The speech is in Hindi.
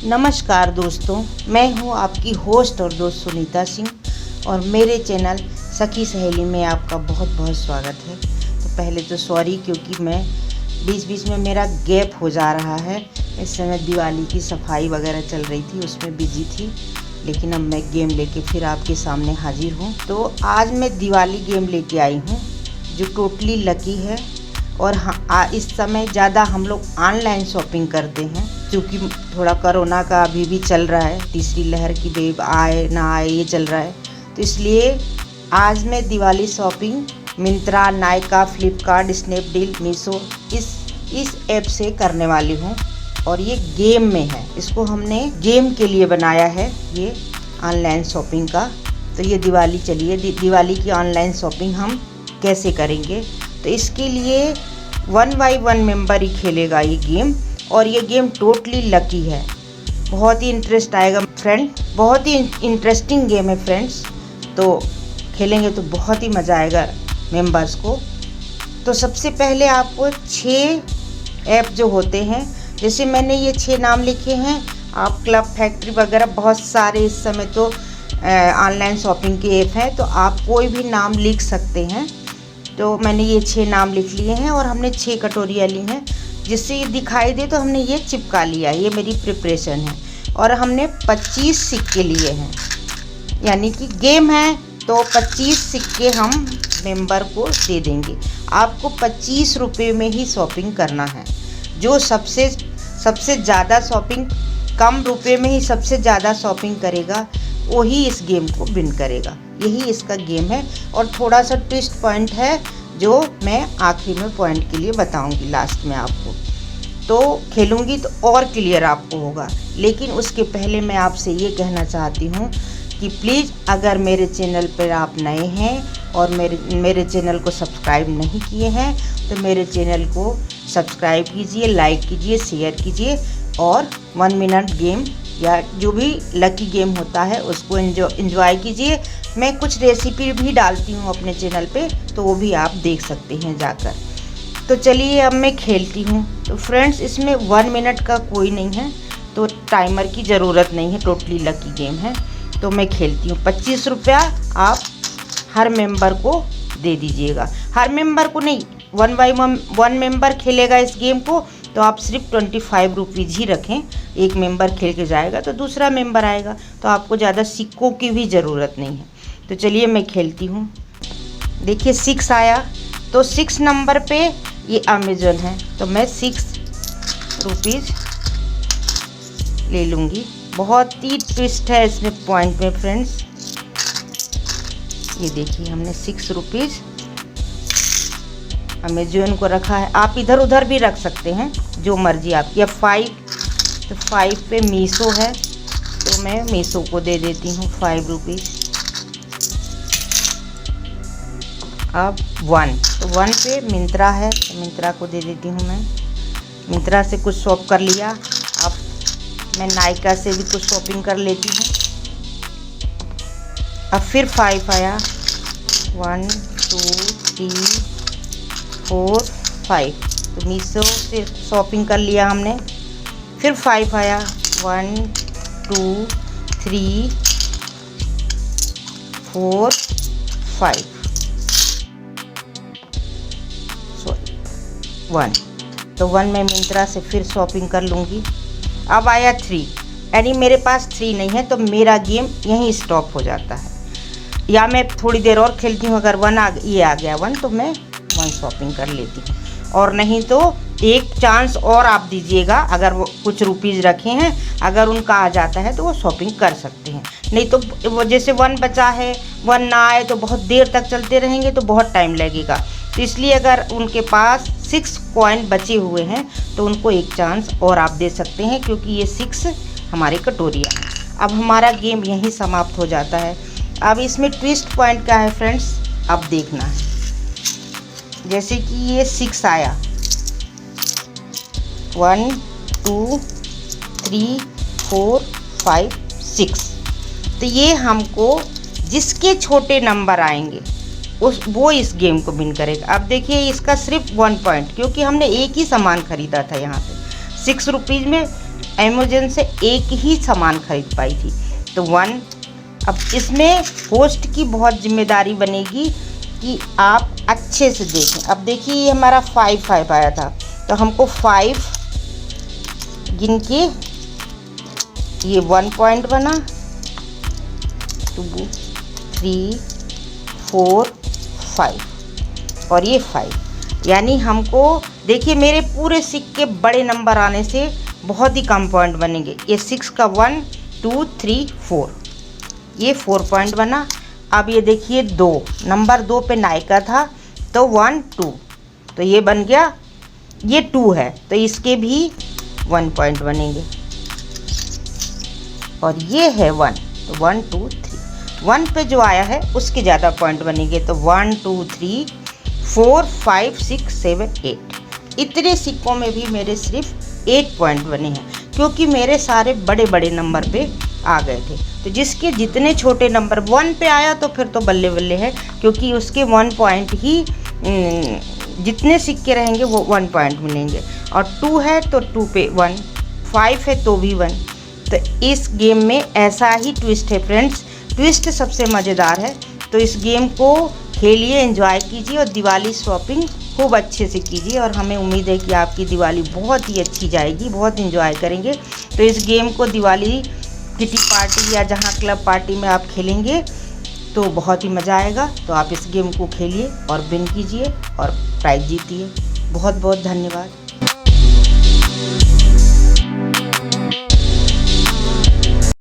नमस्कार दोस्तों, मैं हूं आपकी होस्ट और दोस्त सुनीता सिंह और मेरे चैनल सखी सहेली में आपका बहुत बहुत स्वागत है। तो पहले तो सॉरी, क्योंकि मैं बीच में मेरा गैप हो जा रहा है। इस समय दिवाली की सफाई वगैरह चल रही थी, उसमें बिजी थी, लेकिन अब मैं गेम लेके फिर आपके सामने हाजिर हूँ। तो आज मैं दिवाली गेम लेके आई हूँ जो टोटली लकी है। और हाँ, इस समय ज़्यादा हम लोग ऑनलाइन शॉपिंग करते हैं, क्योंकि थोड़ा कोरोना का अभी भी चल रहा है, तीसरी लहर की वेव आए ना आए ये चल रहा है। तो इसलिए आज मैं दिवाली शॉपिंग मिंत्रा, नायका, फ्लिपकार्ट, स्नैपडील, मीशो इस ऐप से करने वाली हूँ। और ये गेम में है, इसको हमने गेम के लिए बनाया है ये ऑनलाइन शॉपिंग का। तो ये दिवाली चलिए दिवाली की ऑनलाइन शॉपिंग हम कैसे करेंगे। तो इसके लिए 1 बाय 1 मेंबर ही खेलेगा ये गेम, और ये गेम टोटली लकी है। बहुत ही इंटरेस्ट आएगा फ्रेंड, बहुत ही इंटरेस्टिंग गेम है फ्रेंड्स। तो खेलेंगे तो बहुत ही मज़ा आएगा मेंबर्स को। तो सबसे पहले आपको 6 ऐप जो होते हैं, जैसे मैंने ये 6 नाम लिखे हैं। आप क्लब फैक्ट्री वगैरह बहुत सारे इस समय तो ऑनलाइन शॉपिंग के ऐप हैं, तो आप कोई भी नाम लिख सकते हैं। तो मैंने ये 6 नाम लिख लिए हैं और हमने 6 कटोरियाँ ली हैं, जिससे ये दिखाई दे तो हमने ये चिपका लिया। ये मेरी प्रिपरेशन है। और हमने 25 सिक्के लिए हैं, यानी कि गेम है तो 25 सिक्के हम मेंबर को दे देंगे। आपको 25 रुपये में ही शॉपिंग करना है। जो सबसे ज़्यादा शॉपिंग, कम रुपए में ही सबसे ज़्यादा शॉपिंग करेगा, वही इस गेम को विन करेगा। यही इसका गेम है। और थोड़ा सा ट्विस्ट पॉइंट है जो मैं आखिर में पॉइंट के लिए बताऊंगी लास्ट में आपको। तो खेलूंगी तो और क्लियर आपको होगा। लेकिन उसके पहले मैं आपसे ये कहना चाहती हूँ कि प्लीज़, अगर मेरे चैनल पर आप नए हैं और मेरे चैनल को सब्सक्राइब नहीं किए हैं, तो मेरे चैनल को सब्सक्राइब कीजिए, लाइक कीजिए, शेयर कीजिए और 1 मिनट गेम या जो भी लकी गेम होता है उसको एंजॉय कीजिए। मैं कुछ रेसिपी भी डालती हूँ अपने चैनल पे, तो वो भी आप देख सकते हैं जाकर। तो चलिए अब मैं खेलती हूँ। तो फ्रेंड्स, इसमें 1 मिनट का कोई नहीं है, तो टाइमर की ज़रूरत नहीं है, टोटली लकी गेम है। तो मैं खेलती हूँ। 25 रुपया आप हर मेंबर को दे दीजिएगा। हर मेंबर को नहीं, 1 बाय 1 मेंबर खेलेगा इस गेम को, तो आप सिर्फ 25 रुपीज़ ही रखें। एक मेंबर खेल के जाएगा तो दूसरा मेंबर आएगा, तो आपको ज़्यादा सिक्कों की भी ज़रूरत नहीं है। तो चलिए मैं खेलती हूँ। देखिए 6 आया, तो 6 नंबर पे ये अमेज़न है, तो मैं 6 रुपीज़ ले लूँगी। बहुत ही ट्विस्ट है इसमें पॉइंट में फ्रेंड्स। ये देखिए हमने 6 रुपीज़ अमेज़न को रखा है। आप इधर उधर भी रख सकते हैं, जो मर्जी आपकी। या 5, तो 5 पे मीशो है, तो मैं मीशो को दे देती हूँ 5 रुपीज़। अब 1, तो 1 पे मिंत्रा है, तो मिंत्रा को दे देती हूँ मैं। मिंत्रा से कुछ शॉप कर लिया। अब मैं नायका से भी कुछ शॉपिंग कर लेती हूँ। अब फिर 5 आया, 1 2 3 4 5, तो मीशो से शॉपिंग कर लिया हमने। फिर 5 आया, 1 2 3 4 5, 1, तो 1 में मिंत्रा से फिर शॉपिंग कर लूँगी। अब आया 3, यानी मेरे पास 3 नहीं है, तो मेरा गेम यहीं स्टॉप हो जाता है। या मैं थोड़ी देर और खेलती हूँ। अगर 1 ये आ गया 1, तो मैं 1 शॉपिंग कर लेती हूँ। और नहीं तो एक चांस और आप दीजिएगा। अगर वो कुछ रुपीज़ रखे हैं, अगर उनका आ जाता है तो वो शॉपिंग कर सकते हैं। नहीं तो वो जैसे 1 बचा है, 1 ना आए तो बहुत देर तक चलते रहेंगे, तो बहुत टाइम लगेगा। तो इसलिए अगर उनके पास 6 कॉइन बचे हुए हैं, तो उनको एक चांस और आप दे सकते हैं, क्योंकि ये 6 हमारी कटोरियाँ हैं। अब हमारा गेम यहीं समाप्त हो जाता है। अब इसमें ट्विस्ट पॉइंट क्या है फ्रेंड्स, अब देखना है। जैसे कि ये 6 आया, 1 2 3 4 5 6, तो ये हमको जिसके छोटे नंबर आएंगे वो इस गेम को विन करेगा। अब देखिए इसका सिर्फ 1 पॉइंट, क्योंकि हमने एक ही सामान खरीदा था यहाँ से। 6 रुपीज़ में अमेज़न से एक ही सामान खरीद पाई थी। तो 1। अब इसमें होस्ट की बहुत जिम्मेदारी बनेगी कि आप अच्छे से देखें। अब देखिए ये हमारा 5 आया था, तो हमको 5 गिन के ये 1 पॉइंट बना, 2 3 4 5 और ये 5। यानी हमको देखिए मेरे पूरे सिक्के बड़े नंबर आने से बहुत ही कम पॉइंट बनेंगे। ये 6 का 1 2 3 4, ये 4 पॉइंट बना। अब ये देखिए 2 नंबर 2 पे नायका था, तो 1 2, तो ये बन गया, ये 2 है तो इसके भी 1 पॉइंट बनेंगे। और ये है 1, तो 1 2 3, 1 पे जो आया है उसके ज़्यादा पॉइंट बनेंगे। तो 1 2 3 4 5 6 7 8, इतने सिक्कों में भी मेरे सिर्फ 8 पॉइंट बने हैं, क्योंकि मेरे सारे बड़े बड़े नंबर पे आ गए थे। तो जिसके जितने छोटे नंबर 1 पे आया तो फिर तो बल्ले बल्ले है, क्योंकि उसके 1 पॉइंट ही जितने सिक्के रहेंगे वो 1 पॉइंट मिलेंगे। और 2 है तो 2 पे 1, 5 है तो भी 1। तो इस गेम में ऐसा ही ट्विस्ट है फ्रेंड्स, ट्विस्ट सबसे मज़ेदार है। तो इस गेम को खेलिए, एंजॉय कीजिए और दिवाली शॉपिंग खूब अच्छे से कीजिए। और हमें उम्मीद है कि आपकी दिवाली बहुत ही अच्छी जाएगी, बहुत एंजॉय करेंगे। तो इस गेम को दिवाली किटी पार्टी या जहाँ क्लब पार्टी में आप खेलेंगे तो बहुत ही मज़ा आएगा। तो आप इस गेम को खेलिए और विन कीजिए और प्राइज़ जीतिए। बहुत बहुत धन्यवाद।